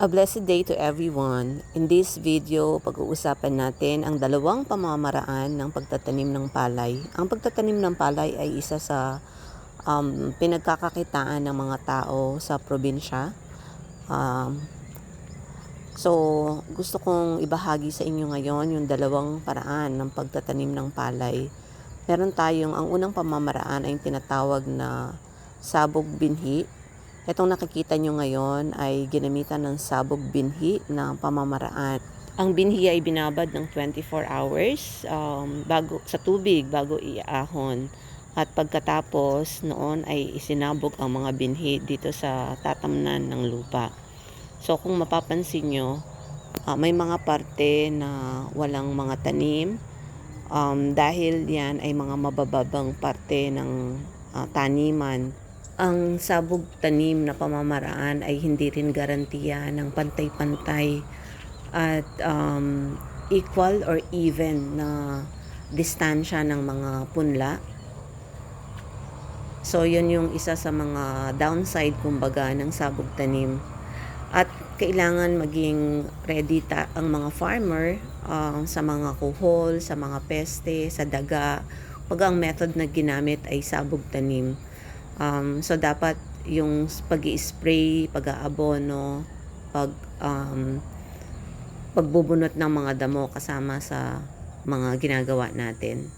A blessed day to everyone. In this video, pag-uusapan natin ang dalawang pamamaraan ng pagtatanim ng palay. Ang pagtatanim ng palay ay isa sa pinagkakakitaan ng mga tao sa probinsya. So, gusto kong ibahagi sa inyo ngayon yung dalawang paraan ng pagtatanim ng palay. Meron tayong, ang unang pamamaraan ay tinatawag na sabog binhi. Itong nakikita nyo ngayon ay ginamitan ng sabog binhi na pamamaraan. Ang binhi ay binabad ng 24 hours sa tubig bago iahon. At pagkatapos noon ay isinabog ang mga binhi dito sa tatamnan ng lupa. So kung mapapansin nyo, may mga parte na walang mga tanim. Dahil yan ay mga mabababang parte ng taniman. Ang sabog tanim na pamamaraan ay hindi rin garantiya ng pantay-pantay at equal or even na distansya ng mga punla. So yun yung isa sa mga downside kumbaga ng sabog tanim. At kailangan maging ready ang mga farmer sa mga kuhol, sa mga peste, sa daga. Pag ang method na ginamit ay sabog tanim. So dapat yung pag-i-spray, pag-aabono, pagbubunot ng mga damo kasama sa mga ginagawa natin.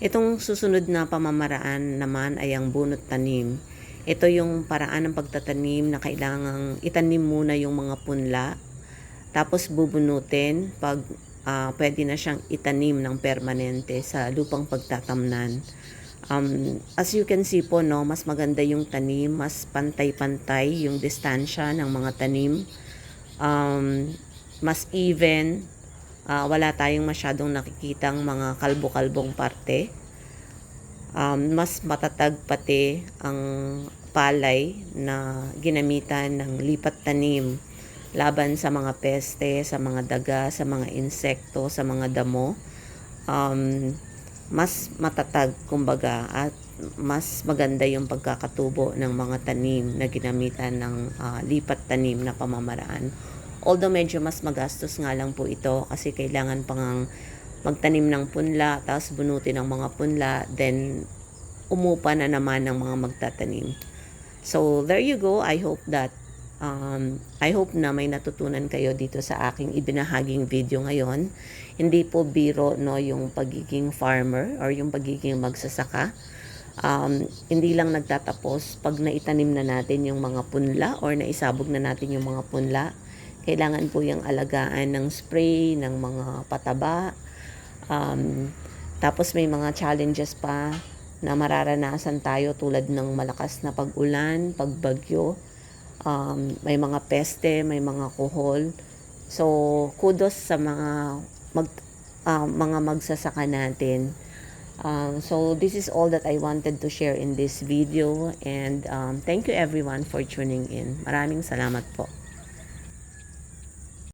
Itong susunod na pamamaraan naman ay ang bunot tanim. Ito yung paraan ng pagtatanim na kailangang itanim muna yung mga punla, tapos bubunutin pag pwede na siyang itanim ng permanente sa lupang pagtatamnan. As you can see po, no, mas maganda yung tanim, mas pantay-pantay yung distansya ng mga tanim, mas even, wala tayong masyadong nakikitang mga kalbo-kalbong parte, mas matatag pati ang palay na ginamitan ng lipat tanim laban sa mga peste, sa mga daga, sa mga insekto, sa mga damo. Mas matatag kumbaga at mas maganda yung pagkakatubo ng mga tanim na ginamitan ng lipat tanim na pamamaraan. Although medyo mas magastos nga lang po ito kasi kailangan pang magtanim ng punla, tapos bunutin ang mga punla, then umupa na naman ng mga magtatanim. So there you go. I hope na may natutunan kayo dito sa aking ibinahaging video ngayon. Hindi po biro, no, yung pagiging farmer or yung pagiging magsasaka. Hindi lang nagtatapos pag naitanim na natin yung mga punla or naisabog na natin yung mga punla. Kailangan po yung alagaan ng spray, ng mga pataba. Tapos may mga challenges pa na mararanasan tayo tulad ng malakas na pag-ulan, pagbagyo. May mga peste, may mga kuhol. So, kudos sa mga magsasaka natin. So, this is all that I wanted to share in this video. And thank you everyone for tuning in. Maraming salamat po.